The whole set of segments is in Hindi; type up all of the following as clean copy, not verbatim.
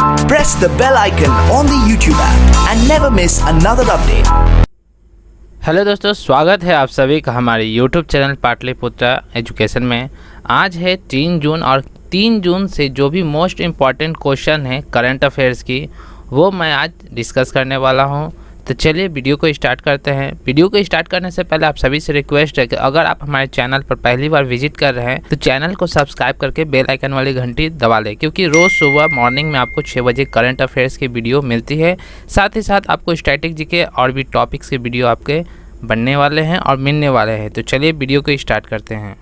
Press the bell icon on the YouTube app and never miss another update. Hello दोस्तों, स्वागत है आप सभी का हमारे YouTube चैनल पाटलिपुत्रा एजुकेशन में। आज है 3 जून और 3 जून से जो भी मोस्ट इम्पॉर्टेंट क्वेश्चन है करंट अफेयर्स की, वो मैं आज डिस्कस करने वाला हूँ। तो चलिए वीडियो को स्टार्ट करते हैं। वीडियो को स्टार्ट करने से पहले आप सभी से रिक्वेस्ट है कि अगर आप हमारे चैनल पर पहली बार विजिट कर रहे हैं तो चैनल को सब्सक्राइब करके बेल आइकन वाली घंटी दबा लें, क्योंकि रोज़ सुबह मॉर्निंग में आपको 6 बजे करंट अफेयर्स की वीडियो मिलती है। साथ ही साथ आपको स्टैटिक जीके और भी टॉपिक्स की वीडियो आपके बनने वाले हैं और मिलने वाले हैं। तो चलिए वीडियो को स्टार्ट करते हैं।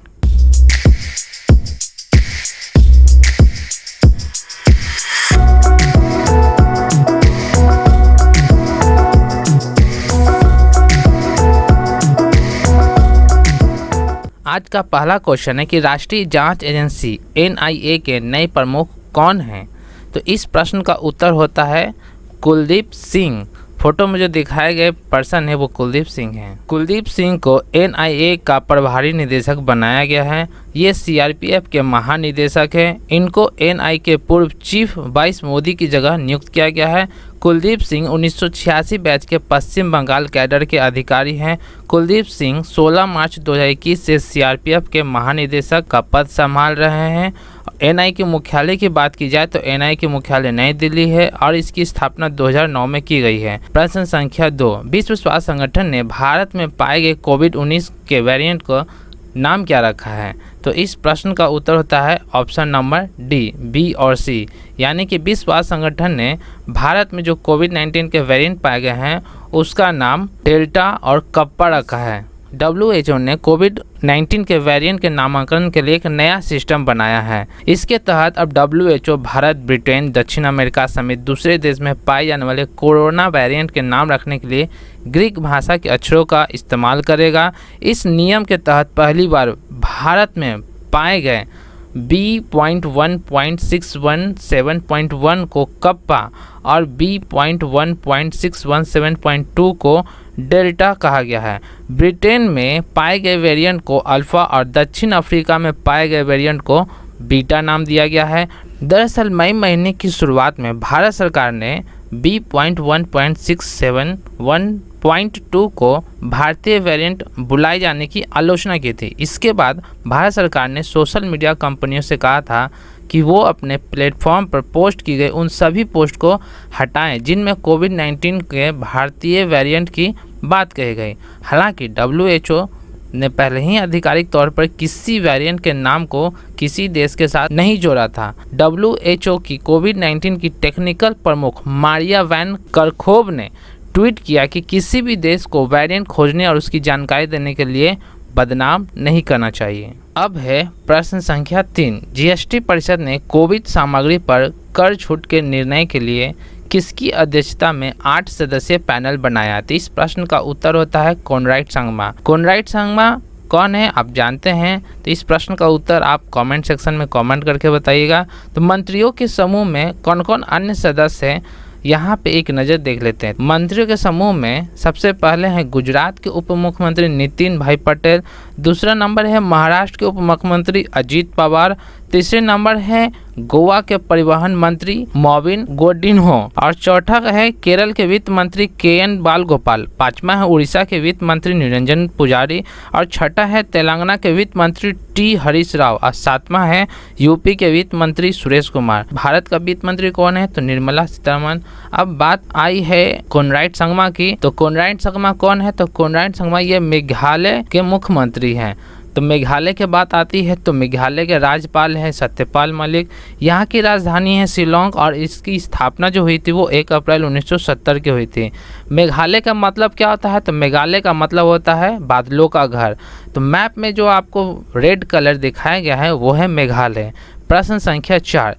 आज का पहला क्वेश्चन है कि राष्ट्रीय जांच एजेंसी NIA के नए प्रमुख कौन हैं? तो इस प्रश्न का उत्तर होता है कुलदीप सिंह। फोटो में जो दिखाए गए पर्सन है वो कुलदीप सिंह हैं। कुलदीप सिंह को NIA का प्रभारी निदेशक बनाया गया है। ये CRPF के महानिदेशक हैं। इनको NIA के पूर्व चीफ वाइस मोदी की जगह नियुक्त किया गया है। कुलदीप सिंह 1986 बैच के पश्चिम बंगाल कैडर के अधिकारी हैं। कुलदीप सिंह 16 मार्च 2021 से CRPF के महानिदेशक का पद संभाल रहे हैं। NIA के मुख्यालय की बात की जाए तो NIA की मुख्यालय नई दिल्ली है और इसकी स्थापना 2009 में की गई है। प्रश्न संख्या 2, विश्व स्वास्थ्य संगठन ने भारत में पाए गए कोविड-19 के वेरिएंट को नाम क्या रखा है? तो इस प्रश्न का उत्तर होता है ऑप्शन नंबर डी, B और C, यानी कि विश्व स्वास्थ्य संगठन ने भारत में जो कोविड-19 के वेरिएंट पाए गए हैं उसका नाम डेल्टा और कप्पा रखा है। WHO ने कोविड-19 के वेरिएंट के नामांकन के लिए एक नया सिस्टम बनाया है। इसके तहत अब WHO भारत, ब्रिटेन, दक्षिण अमेरिका समेत दूसरे देश में पाए जाने वाले कोरोना वेरिएंट के नाम रखने के लिए ग्रीक भाषा के अक्षरों का इस्तेमाल करेगा। इस नियम के तहत पहली बार भारत में पाए गए B.1.617.1 को कप्पा और B.1.617.2 को डेल्टा कहा गया है। ब्रिटेन में पाए गए वेरिएंट को अल्फ़ा और दक्षिण अफ्रीका में पाए गए वेरिएंट को बीटा नाम दिया गया है। दरअसल मई महीने की शुरुआत में भारत सरकार ने B.1.671.2 को भारतीय वेरिएंट बुलाए जाने की आलोचना की थी। इसके बाद भारत सरकार ने सोशल मीडिया कंपनियों से कहा था कि वो अपने प्लेटफॉर्म पर पोस्ट की गई उन सभी पोस्ट को हटाएं जिनमें कोविड-19 के भारतीय वेरिएंट की बात कही गई। हालांकि WHO ने पहले ही आधिकारिक तौर पर किसी वेरिएंट के नाम को किसी देश के साथ नहीं जोड़ा था। WHO की कोविड-19 की टेक्निकल प्रमुख मारिया वैन करखोव ने ट्वीट किया कि किसी भी देश को वेरिएंट खोजने और उसकी जानकारी देने के लिए बदनाम नहीं करना चाहिए। अब है प्रश्न संख्या 3, GST परिषद ने कोविड सामग्री पर कर छूट के निर्णय के लिए किसकी अध्यक्षता में 8 सदस्यीय पैनल बनाया? तो इस प्रश्न का उत्तर होता है कोनराड संगमा। कोनराड संगमा कौन है आप जानते हैं? तो इस प्रश्न का उत्तर आप कमेंट सेक्शन में कमेंट करके बताइएगा। तो मंत्रियों के समूह में कौन कौन अन्य सदस्य हैं, यहाँ पे एक नज़र देख लेते हैं। मंत्रियों के समूह में सबसे पहले हैं गुजरात के उप मुख्यमंत्री नितिन भाई पटेल, दूसरा नंबर है महाराष्ट्र के उप मुख्यमंत्री अजीत पवार, तीसरे नंबर है गोवा के परिवहन मंत्री मोविन गोडिन्हो और चौथा है केरल के वित्त मंत्री KN बालगोपाल, पांचवा है उड़ीसा के वित्त मंत्री निरंजन पुजारी और छठा है तेलंगाना के वित्त मंत्री T हरीश राव और सातवां है UP के वित्त मंत्री सुरेश कुमार। भारत का वित्त मंत्री कौन है? तो निर्मला सीतारमण। अब बात आई है कोनराड संगमा की। तो कोनराड संगमा कौन है? तो कोनराड संगमा ये मेघालय के मुख्यमंत्री हैं। तो मेघालय के बात आती है तो मेघालय के राज्यपाल हैं सत्यपाल मलिक। यहाँ की राजधानी है शिलोंग और इसकी स्थापना जो हुई थी वो 1 अप्रैल 1970 की हुई थी। मेघालय का मतलब क्या होता है? तो मेघालय का मतलब होता है बादलों का घर। तो मैप में जो आपको रेड कलर दिखाया गया है वो है मेघालय। प्रश्न संख्या 4,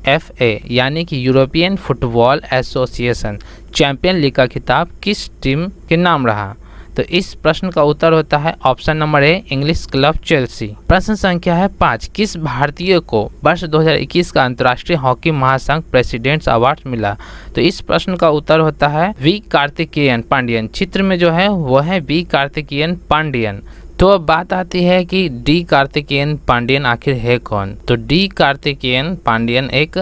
UEFA यानी कि European football association champion league का खिताब किस टीम के नाम रहा? तो इस प्रश्न का उत्तर होता है option number A, English club Chelsea. प्रश्न संख्या है 5, किस भारतीय को वर्ष 2021 का अंतर्राष्ट्रीय हॉकी महासंघ प्रेसिडेंट्स अवार्ड मिला? तो इस प्रश्न का उत्तर होता है वी कार्तिकेयन पांडियन। चित्र में जो है वो है वी कार्तिकेयन पांडियन। तो अब बात आती है कि डी कार्तिकेयन पांडियन आखिर है कौन? तो डी कार्तिकेयन पांडियन एक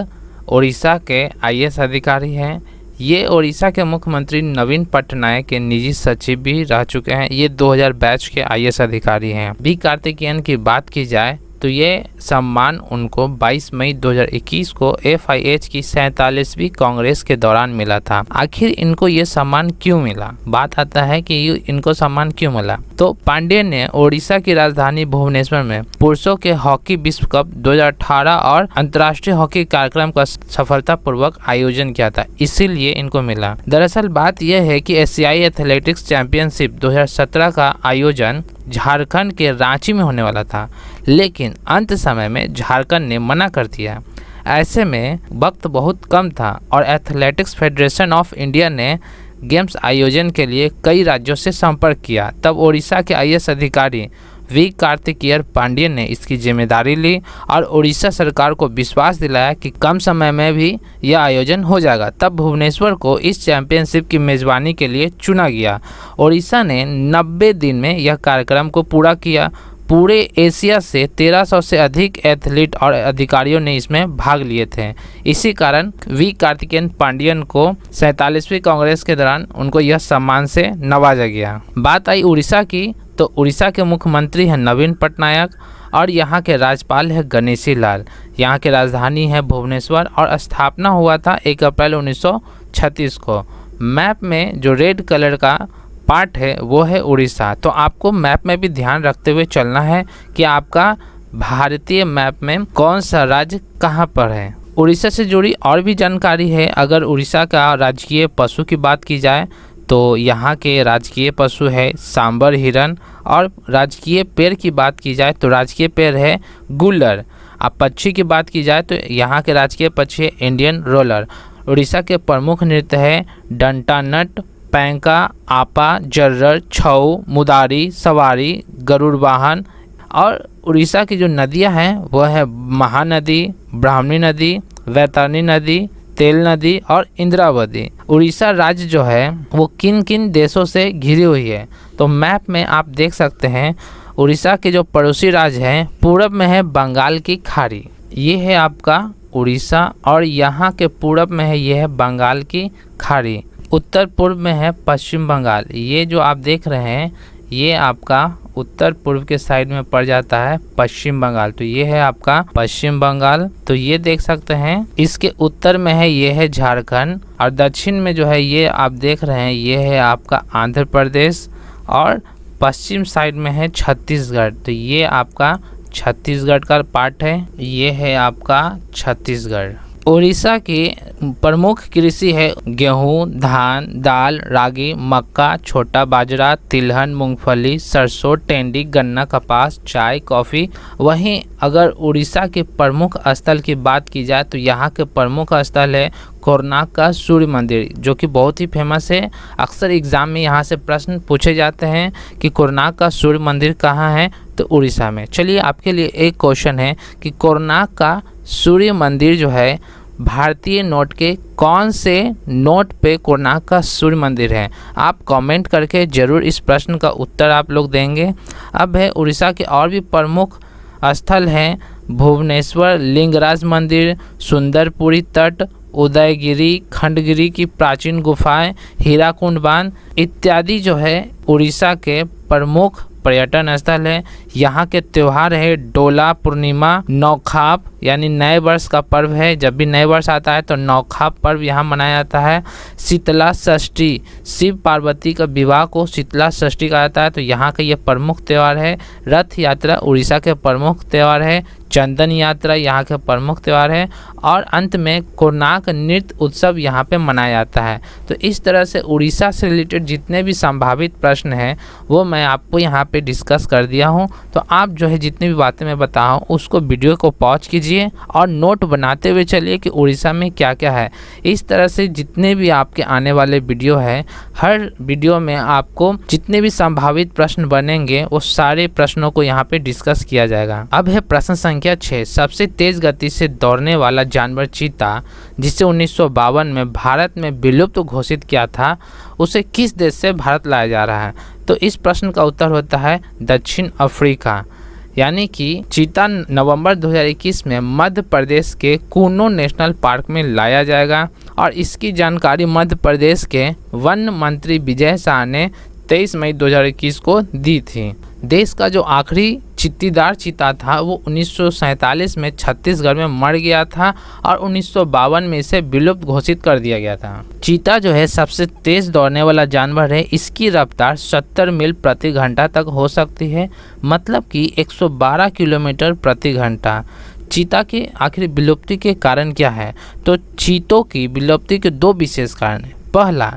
उड़ीसा के आईएएस अधिकारी हैं। ये उड़ीसा के मुख्यमंत्री नवीन पटनायक के निजी सचिव भी रह चुके हैं। ये 2000 बैच के आईएएस अधिकारी हैं। बी कार्तिकेयन की बात की जाए तो ये सम्मान उनको 22 मई 2021 को FIH की 47वीं कांग्रेस के दौरान मिला था। आखिर इनको ये सम्मान क्यों मिला? बात आता है कि इनको सम्मान क्यों मिला। तो पांड्ये ने ओडिशा की राजधानी भुवनेश्वर में पुरुषों के हॉकी विश्व कप 2018 और अंतर्राष्ट्रीय हॉकी कार्यक्रम का सफलतापूर्वक आयोजन किया था, इसीलिए इनको मिला। दरअसल बात यह है कि एशियाई एथलेटिक्स चैंपियनशिप 2017 का आयोजन झारखंड के रांची में होने वाला था, लेकिन अंत समय में झारखंड ने मना कर दिया। ऐसे में वक्त बहुत कम था और एथलेटिक्स फेडरेशन ऑफ इंडिया ने गेम्स आयोजन के लिए कई राज्यों से संपर्क किया। तब ओडिशा के आईएएस अधिकारी वी कार्तिकेयर पांड्ये ने इसकी जिम्मेदारी ली और उड़ीसा सरकार को विश्वास दिलाया कि कम समय में भी यह आयोजन हो जाएगा। तब भुवनेश्वर को इस चैंपियनशिप की मेज़बानी के लिए चुना गया। उड़ीसा ने 90 दिन में यह कार्यक्रम को पूरा किया। पूरे एशिया से 1300 से अधिक एथलीट और अधिकारियों ने इसमें भाग लिए थे। इसी कारण वी कार्तिकेयन पांड्यन को 47वीं कांग्रेस के दौरान उनको यह सम्मान से नवाजा गया। बात आई उड़ीसा की, तो उड़ीसा के मुख्यमंत्री हैं नवीन पटनायक और यहाँ के राज्यपाल है गणेशी लाल। यहाँ की राजधानी है भुवनेश्वर और स्थापना हुआ था 1 अप्रैल 1936 को। मैप में जो रेड कलर का पार्ट है वो है उड़ीसा। तो आपको मैप में भी ध्यान रखते हुए चलना है कि आपका भारतीय मैप में कौन सा राज्य कहाँ पर है। उड़ीसा से जुड़ी और भी जानकारी है। अगर उड़ीसा का राजकीय पशु की बात की जाए तो यहाँ के राजकीय पशु है सांबर हिरन, और राजकीय पेड़ की बात की जाए तो राजकीय पेड़ है गुल्लर। अब पक्षी की बात की जाए तो यहाँ के राजकीय पक्षी है इंडियन रोलर। उड़ीसा के प्रमुख नृत्य है डंटा नट, पैंका, आपा, जर्रर, छऊ, मुदारी, सवारी, गरुड़ वाहन। और उड़ीसा की जो नदियाँ हैं वह है महानदी, ब्राह्मणी नदी, वैतरणी नदी, तेल नदी और इंद्रावती। उड़ीसा राज्य जो है वो किन किन देशों से घिरी हुई है, तो मैप में आप देख सकते हैं। उड़ीसा के जो पड़ोसी राज्य हैं, पूरब में है बंगाल की खाड़ी, ये है आपका उड़ीसा, और यहाँ के पूरब में है ये है बंगाल की खाड़ी। उत्तर पूर्व में है पश्चिम बंगाल। ये जो आप देख रहे हैं ये आपका उत्तर पूर्व के साइड में पड़ जाता है पश्चिम बंगाल। तो ये है आपका पश्चिम बंगाल। तो ये देख सकते हैं। इसके उत्तर में है ये है झारखंड, और दक्षिण में जो है ये आप देख रहे हैं ये है आपका आंध्र प्रदेश, और पश्चिम साइड में है छत्तीसगढ़। तो ये आपका छत्तीसगढ़ का पार्ट है, ये है आपका छत्तीसगढ़। उड़ीसा की प्रमुख कृषि है गेहूं, धान, दाल, रागी, मक्का, छोटा बाजरा, तिलहन, मूंगफली, सरसों, टेंडी, गन्ना, कपास, चाय, कॉफ़ी। वहीं अगर उड़ीसा के प्रमुख स्थल की बात की जाए तो यहाँ के प्रमुख स्थल है कोणार्क का सूर्य मंदिर, जो कि बहुत ही फेमस है। अक्सर एग्जाम में यहाँ से प्रश्न पूछे जाते हैं कि कोणार्क का सूर्य मंदिर कहाँ है, तो उड़ीसा में। चलिए आपके लिए एक क्वेश्चन है कि कोणार्क का सूर्य मंदिर जो है भारतीय नोट के कौन से नोट पे कोणार्क का सूर्य मंदिर है। आप कमेंट करके ज़रूर इस प्रश्न का उत्तर आप लोग देंगे। अब है उड़ीसा के और भी प्रमुख स्थल हैं भुवनेश्वर लिंगराज मंदिर, सुंदरपुरी तट, उदयगिरी, खंडगिरी की प्राचीन गुफाएं, हीराकुंड बांध इत्यादि जो है उड़ीसा के प्रमुख पर्यटन स्थल है। यहाँ के त्यौहार है डोला पूर्णिमा, नौखाप यानी नए वर्ष का पर्व है। जब भी नए वर्ष आता है तो नौखाप पर्व यहाँ मनाया जाता है। शीतला षष्ठी, शिव पार्वती का विवाह को शीतला षष्ठी कहा जाता है, तो यहाँ का ये प्रमुख त्यौहार है। रथ यात्रा उड़ीसा के प्रमुख त्यौहार है। चंदन यात्रा यहाँ के प्रमुख त्यौहार है। और अंत में कोणार्क नृत्य उत्सव यहाँ पे मनाया जाता है। तो इस तरह से उड़ीसा से रिलेटेड जितने भी संभावित प्रश्न हैं वो मैं आपको यहाँ पे डिस्कस कर दिया हूँ। तो आप जो है जितनी भी बातें मैं बता हूँ उसको वीडियो को पॉज कीजिए और नोट बनाते हुए चलिए कि उड़ीसा में क्या क्या है। इस तरह से जितने भी आपके आने वाले वीडियो है, हर वीडियो में आपको जितने भी संभावित प्रश्न बनेंगे वो सारे प्रश्नों को यहाँ पे डिस्कस किया जाएगा। अब है प्रश्न संख्या 6। सबसे तेज गति से दौड़ने वाला जानवर चीता, जिसे 1952 में भारत में विलुप्त घोषित किया था, उसे किस देश से भारत लाया जा रहा है। तो इस प्रश्न का उत्तर होता है दक्षिण अफ्रीका। यानी कि चीता नवंबर 2021 में मध्य प्रदेश के कूनो नेशनल पार्क में लाया जाएगा और इसकी जानकारी मध्य प्रदेश के वन मंत्री विजय शाह ने 23 मई 2021 को दी थी। देश का जो आखिरी चित्तीदार चीता था वो 1947 में छत्तीसगढ़ में मर गया था और 1952 में इसे विलुप्त घोषित कर दिया गया था। चीता जो है सबसे तेज दौड़ने वाला जानवर है। इसकी रफ्तार 70 मील प्रति घंटा तक हो सकती है, मतलब कि 112 किलोमीटर प्रति घंटा। चीता की आखिर विलुप्ति के कारण क्या है? तो चीतों की विलुप्ति के दो विशेष कारण हैं। पहला,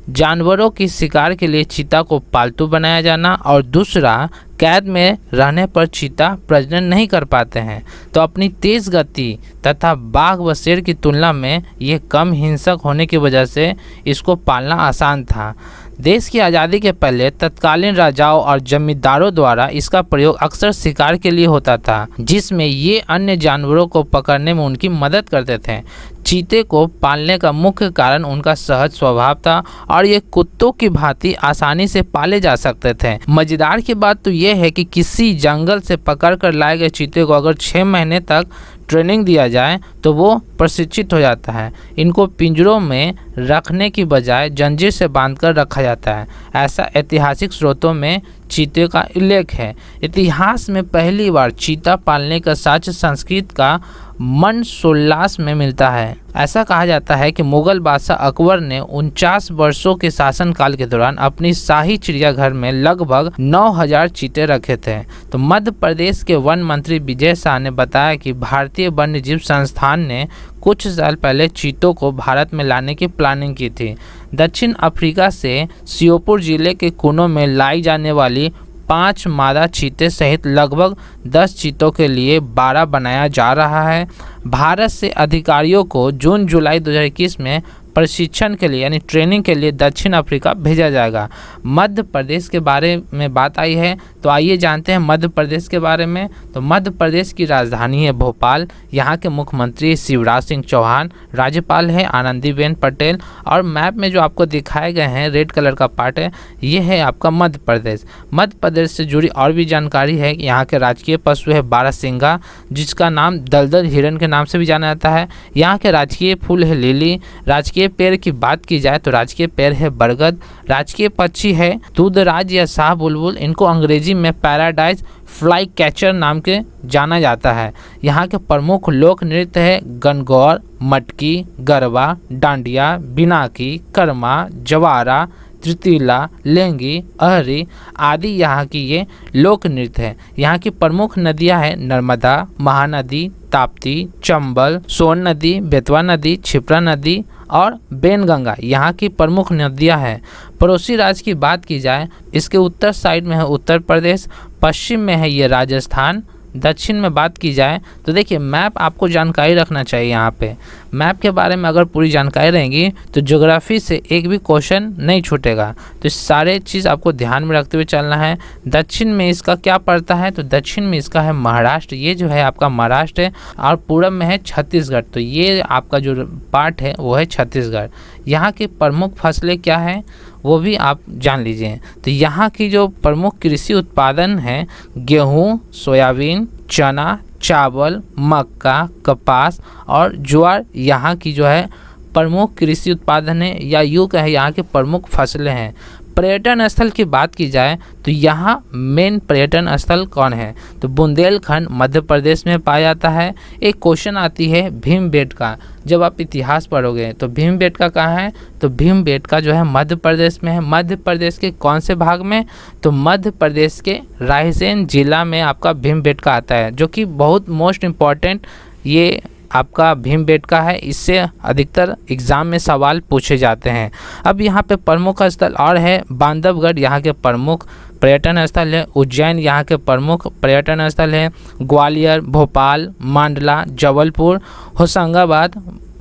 जानवरों की शिकार के लिए चीता को पालतू बनाया जाना और दूसरा, कैद में रहने पर चीता प्रजनन नहीं कर पाते हैं, तो अपनी तेज़ गति तथा बाघ व शेर की तुलना में ये कम हिंसक होने की वजह से इसको पालना आसान था। देश की आज़ादी के पहले तत्कालीन राजाओं और जमींदारों द्वारा इसका प्रयोग अक्सर शिकार के लिए होता था, जिसमें ये अन्य जानवरों को पकड़ने में उनकी मदद करते थे। चीते को पालने का मुख्य कारण उनका सहज स्वभाव था और ये कुत्तों की भांति आसानी से पाले जा सकते थे। मजेदार की बात तो ये है कि किसी जंगल से पकड़ कर लाए गए चीते को अगर 6 महीने तक ट्रेनिंग दिया जाए तो वो प्रशिक्षित हो जाता है। इनको पिंजरों में रखने की बजाय जंजीर से बांधकर रखा जाता है। ऐसा ऐतिहासिक स्रोतों में चीते का उल्लेख है। इतिहास में पहली बार चीता पालने का साक्ष्य संस्कृत का मनसोल्लास में मिलता है। ऐसा कहा जाता है कि मुगल बादशाह अकबर ने 49 वर्षों के शासनकाल के दौरान अपनी शाही चिड़ियाघर में लगभग 9000 चीते रखे थे। तो मध्य प्रदेश के वन मंत्री विजय शाह ने बताया कि भारतीय वन्यजीव संस्थान ने कुछ साल पहले चीतों को भारत में लाने की प्लानिंग की थी। दक्षिण अफ्रीका से श्योपुर जिले के कुनो में लाई जाने वाली 5 मादा चीते सहित लगभग 10 चीतों के लिए 12 बनाया जा रहा है। भारत से अधिकारियों को जून जुलाई 2021 में प्रशिक्षण के लिए यानी ट्रेनिंग के लिए दक्षिण अफ्रीका भेजा जाएगा। मध्य प्रदेश के बारे में बात आई है तो आइए जानते हैं मध्य प्रदेश के बारे में। तो मध्य प्रदेश की राजधानी है भोपाल। यहाँ के मुख्यमंत्री शिवराज सिंह चौहान, राज्यपाल है आनंदीबेन पटेल और मैप में जो आपको दिखाए गए हैं रेड कलर का पार्ट है ये है आपका मध्य प्रदेश। मध्य प्रदेश से जुड़ी और भी जानकारी है कि यहाँ के राजकीय पशु है बारहसिंगा, जिसका नाम दलदल हिरन के नाम से भी जाना जाता है। यहाँ के राजकीय फूल है लिली। राजकीय पेड़ की बात की जाए तो राजकीय पेड़ है बरगद। राजकीय पक्षी है दूधराज या शाह बुलबुल। इनको अंग्रेजी में पैराडाइज फ्लाई कैचर नाम के जाना जाता है। यहाँ के प्रमुख लोक नृत्य है गणगौर, मटकी, गरबा, डांडिया, बिनाकी, कर्मा, जवारा, त्रितीला, लेंगी, अहरी आदि यहाँ की ये लोक नृत्य है। यहाँ की प्रमुख नदियाँ हैं नर्मदा, महानदी, ताप्ती, चंबल, सोन नदी, बेतवा नदी, क्षिप्रा नदी और बेनगंगा यहाँ की प्रमुख नदियाँ हैं। पड़ोसी राज्य की बात की जाए इसके उत्तर साइड में है उत्तर प्रदेश, पश्चिम में है ये राजस्थान, दक्षिण में बात की जाए तो देखिए मैप आपको जानकारी रखना चाहिए। यहाँ पे मैप के बारे में अगर पूरी जानकारी रहेगी तो ज्योग्राफी से एक भी क्वेश्चन नहीं छूटेगा। तो सारे चीज़ आपको ध्यान में रखते हुए चलना है। दक्षिण में इसका क्या पड़ता है? तो दक्षिण में इसका है महाराष्ट्र। ये जो है आपका महाराष्ट्र है और पूरब में है छत्तीसगढ़। तो ये आपका जो पार्ट है वो है छत्तीसगढ़। यहाँ की प्रमुख फसलें क्या हैं वो भी आप जान लीजिए। तो यहाँ की जो प्रमुख कृषि उत्पादन है गेहूँ, सोयाबीन, चना, चावल, मक्का, कपास और ज्वार यहाँ की जो है प्रमुख कृषि उत्पादन है या यूँ कहे यहाँ के प्रमुख फसलें हैं। पर्यटन स्थल की बात की जाए तो यहाँ मेन पर्यटन स्थल कौन है? तो बुंदेलखंड मध्य प्रदेश में पाया जाता है। एक क्वेश्चन आती है भीमबेटका, जब आप इतिहास पढ़ोगे तो भीमबेटका कहाँ है? तो भीमबेटका जो है मध्य प्रदेश में है। मध्य प्रदेश के कौन से भाग में? तो मध्य प्रदेश के रायसेन जिला में आपका भीमबेटका आता है, जो कि बहुत मोस्ट इम्पॉर्टेंट ये आपका भीमबेटका है। इससे अधिकतर एग्जाम में सवाल पूछे जाते हैं। अब यहाँ पे प्रमुख स्थल और है बांधवगढ़ यहाँ के प्रमुख पर्यटन स्थल है। उज्जैन यहाँ के प्रमुख पर्यटन स्थल है। ग्वालियर, भोपाल, मंडला, जबलपुर, होशंगाबाद,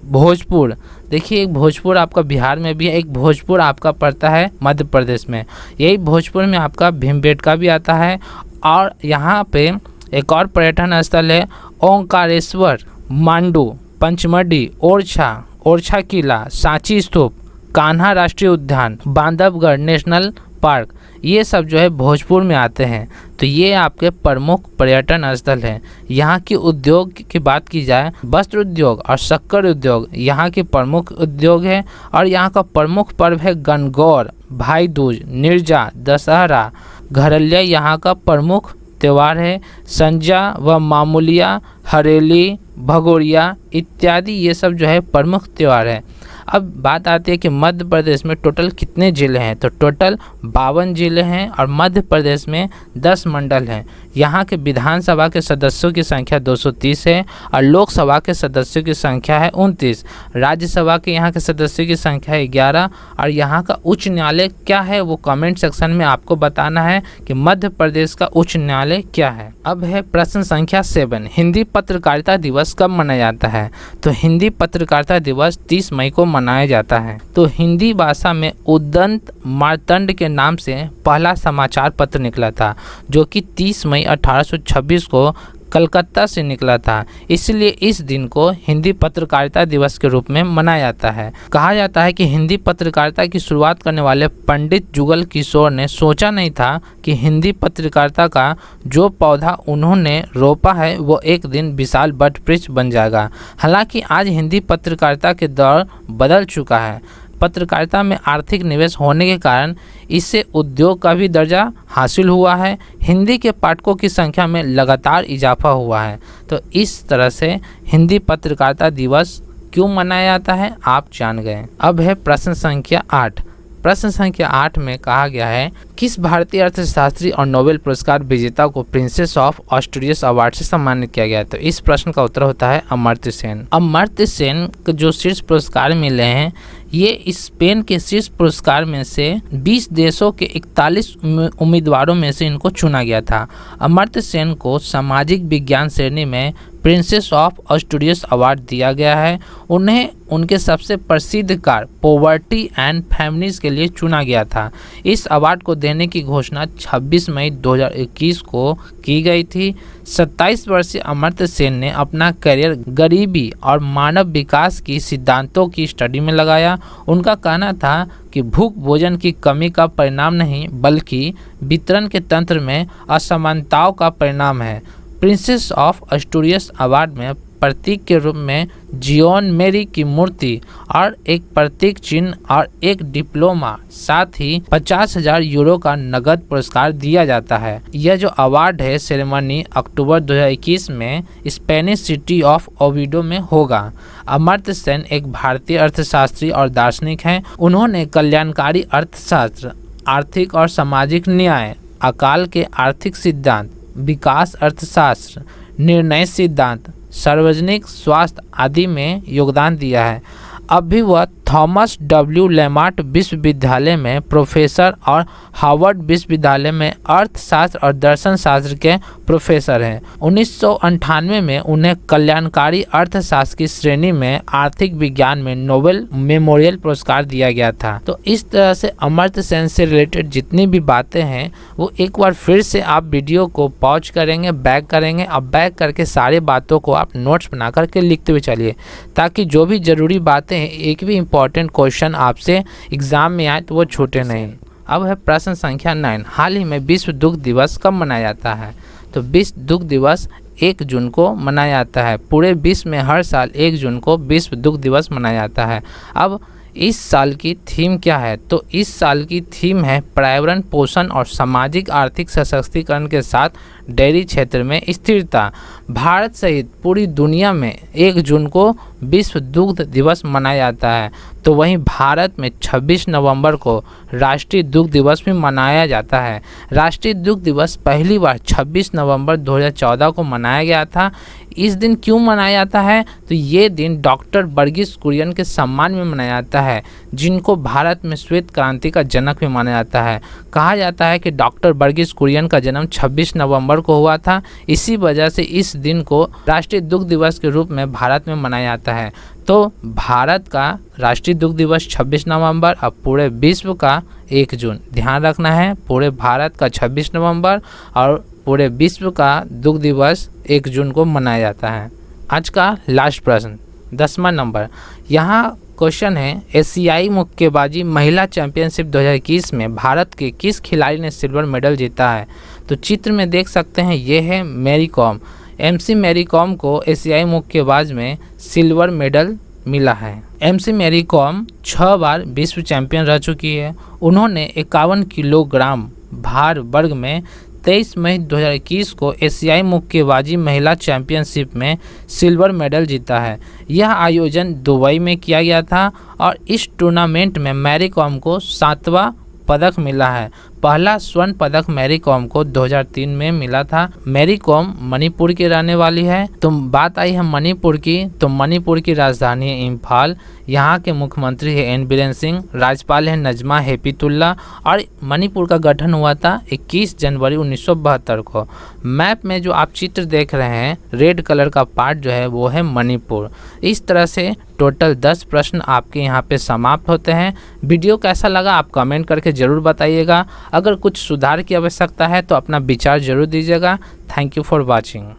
भोजपुर। देखिए एक भोजपुर आपका बिहार में भी है, एक भोजपुर आपका पड़ता है मध्य प्रदेश में। यही भोजपुर में आपका भीमबेटका भी आता है। और यहाँ पे एक और पर्यटन स्थल है ओंकारेश्वर, मांडू, पंचमढ़ी, ओरछा किला, सांची स्तूप, कान्हा राष्ट्रीय उद्यान, बांधवगढ़ नेशनल पार्क। ये सब जो है भोजपुर में आते हैं। तो ये आपके प्रमुख पर्यटन स्थल हैं। यहाँ की उद्योग की बात की जाए, वस्त्र उद्योग और शक्कर उद्योग यहाँ के प्रमुख उद्योग है। और यहाँ का प्रमुख पर्व है गणगौर, भाई दूज, निर्जा, दशहरा, घरलिया यहाँ का प्रमुख त्यौहार है। संजा व मामूलिया, हरेली, भगोरिया इत्यादि ये सब जो है प्रमुख त्यौहार है। अब बात आती है कि मध्य प्रदेश में टोटल कितने ज़िले हैं। तो टोटल 52 ज़िले हैं और मध्य प्रदेश में 10 मंडल हैं। यहाँ के विधानसभा के सदस्यों की संख्या 230 है और लोकसभा के सदस्यों की संख्या है 29। राज्यसभा के यहाँ के सदस्यों की संख्या है 11। और यहाँ का उच्च न्यायालय क्या है वो कमेंट सेक्शन में आपको बताना है कि मध्य प्रदेश का उच्च न्यायालय क्या है। अब है प्रश्न संख्या 7, हिंदी पत्रकारिता दिवस कब मनाया जाता है। तो हिंदी पत्रकारिता दिवस 30 मई को मनाया जाता है। तो हिंदी भाषा में उदंत मार्तंड के नाम से पहला समाचार पत्र निकला था, जो कि 30 मई 1826 को कलकत्ता से निकला था। इसलिए इस दिन को हिंदी पत्रकारिता दिवस के रूप में मनाया जाता है। कहा जाता है कि हिंदी पत्रकारिता की शुरुआत करने वाले पंडित जुगल किशोर ने सोचा नहीं था कि हिंदी पत्रकारिता का जो पौधा उन्होंने रोपा है वो एक दिन विशाल वटवृक्ष बन जाएगा। हालांकि आज हिंदी पत्रकारिता के दौर बदल चुका है। पत्रकारिता में आर्थिक निवेश होने के कारण इससे उद्योग का भी दर्जा हासिल हुआ है। हिंदी के पाठकों की संख्या में लगातार इजाफा हुआ है। तो इस तरह से हिंदी पत्रकारिता दिवस क्यों मनाया जाता है आप जान गए। अब है प्रश्न संख्या 8। प्रश्न संख्या 8 में कहा गया है, किस भारतीय अर्थशास्त्री और नोबेल पुरस्कार विजेता को प्रिंसेस ऑफ ऑस्ट्रियस अवार्ड से सम्मानित किया गया है। तो इस प्रश्न का उत्तर होता है अमर्त्य सेन। अमर्त्य सेन को जो शीर्ष पुरस्कार मिले हैं, ये स्पेन के शीर्ष पुरस्कार में से 20 देशों के 41 उम्मीदवारों में से इनको चुना गया था। अमर्त्य सेन को सामाजिक विज्ञान श्रेणी में प्रिंसेस ऑफ ऑस्ट्रियस अवार्ड दिया गया है। उन्हें उनके सबसे प्रसिद्ध कार्य पॉवर्टी एंड फैमिलीज के लिए चुना गया था। इस अवार्ड को देने की घोषणा 26 मई 2021 को की गई थी। 27 वर्षीय अमर्त्य सेन ने अपना करियर गरीबी और मानव विकास की सिद्धांतों की स्टडी में लगाया। उनका कहना था कि भूख भोजन की कमी का परिणाम नहीं बल्कि वितरण के तंत्र में असमानताओं का परिणाम है। प्रिंसेस ऑफ ऑस्ट्रियस अवार्ड में प्रतीक के रूप में जियोन मेरी की मूर्ति और एक प्रतीक चिन्ह और एक डिप्लोमा, साथ ही 50,000 यूरो का नगद पुरस्कार दिया जाता है। यह जो अवार्ड है सेरेमनी अक्टूबर 2021 में स्पेनिश सिटी ऑफ ओविडो में होगा। अमर्त्य सेन एक भारतीय अर्थशास्त्री और दार्शनिक हैं। उन्होंने कल्याणकारी अर्थशास्त्र, आर्थिक और सामाजिक न्याय, अकाल के आर्थिक सिद्धांत, विकास अर्थशास्त्र, निर्णय सिद्धांत, सार्वजनिक स्वास्थ्य आदि में योगदान दिया है। अब भी वह थॉमस डब्ल्यू लेमार्ट विश्वविद्यालय में प्रोफेसर और हार्वर्ड विश्वविद्यालय में अर्थशास्त्र और दर्शन शास्त्र के प्रोफेसर हैं। 1998 में उन्हें कल्याणकारी अर्थशास्त्र की श्रेणी में आर्थिक विज्ञान में नोबेल मेमोरियल पुरस्कार दिया गया था। तो इस तरह से अमर्त्य सेन से रिलेटेड जितनी भी बातें हैं वो एक बार फिर से आप वीडियो को पॉज करेंगे, बैक करेंगे और बैक करके सारी बातों को आप नोट्स बना करके लिखते हुए चलिए, ताकि जो भी ज़रूरी बातें हैं, एक भी इम्पॉर्टेंट क्वेश्चन आपसे एग्जाम में आए तो वो छूटे नहीं। अब है प्रश्न संख्या 9, हाल ही में विश्व दुग्ध दिवस कब मनाया जाता है। तो विश्व दुग्ध दिवस 1 जून को मनाया जाता है। पूरे विश्व में हर साल 1 जून को विश्व दुग्ध दिवस मनाया जाता है। अब इस साल की थीम क्या है। तो इस साल की थीम है पर्यावरण, पोषण और सामाजिक आर्थिक सशक्तिकरण के साथ डेयरी क्षेत्र में स्थिरता। भारत सहित पूरी दुनिया में 1 जून को विश्व दुग्ध दिवस मनाया जाता है। तो वहीं भारत में 26 नवंबर को राष्ट्रीय दुग्ध दिवस भी मनाया जाता है। राष्ट्रीय दुग्ध दिवस पहली बार 26 नवंबर 2014 को मनाया गया था। इस दिन क्यों मनाया जाता है। तो ये दिन डॉक्टर वर्गीस कुरियन के सम्मान में मनाया जाता है, जिनको भारत में श्वेत क्रांति का जनक भी माना जाता है। कहा जाता है कि डॉक्टर वर्गीस कुरियन का जन्म 26 नवंबर को हुआ था। इसी वजह से इस दिन को राष्ट्रीय दुग्ध दिवस के रूप में भारत में मनाया जाता है। तो भारत का राष्ट्रीय दुग्ध दिवस 26 नवंबर और पूरे विश्व का 1 जून। ध्यान रखना है, पूरे भारत का 26 नवंबर और पूरे विश्व का दुग्ध दिवस 1 जून को मनाया जाता है। आज का लास्ट प्रश्न 10वां नंबर। यहाँ क्वेश्चन है, एशियाई मुक्केबाजी महिला चैंपियनशिप 2021 में भारत के किस खिलाड़ी ने सिल्वर मेडल जीता है? तो चित्र में देख सकते हैं, ये है मैरी कॉम। एमसी मैरी कॉम को एशियाई मुक्केबाज में सिल्वर मेडल मिला है। एमसी मैरी कॉम 6 बार विश्व चैंपियन रह चुकी है। उन्होंने 51 किलोग्राम भार वर्ग में 23 मई 2021 को एशियाई मुक्केबाजी महिला चैंपियनशिप में सिल्वर मेडल जीता है। यह आयोजन दुबई में किया गया था और इस टूर्नामेंट में मैरी कॉम को 7वां पदक मिला है। पहला स्वर्ण पदक मैरी कॉम को 2003 में मिला था। मैरी कॉम मणिपुर की रहने वाली है। तो बात आई है मणिपुर की, तो मणिपुर की राजधानी है इम्फाल। यहाँ के मुख्यमंत्री है एन बीरेन सिंह, राज्यपाल है नजमा हेपतुल्ला और मणिपुर का गठन हुआ था 21 जनवरी 1972 को। मैप में जो आप चित्र देख रहे हैं, रेड कलर का पार्ट जो है वो है मणिपुर। इस तरह से टोटल 10 प्रश्न आपके यहाँ पे समाप्त होते हैं। वीडियो कैसा लगा आप कमेंट करके ज़रूर बताइएगा। अगर कुछ सुधार की आवश्यकता है तो अपना विचार जरूर दीजिएगा। Thank you for watching.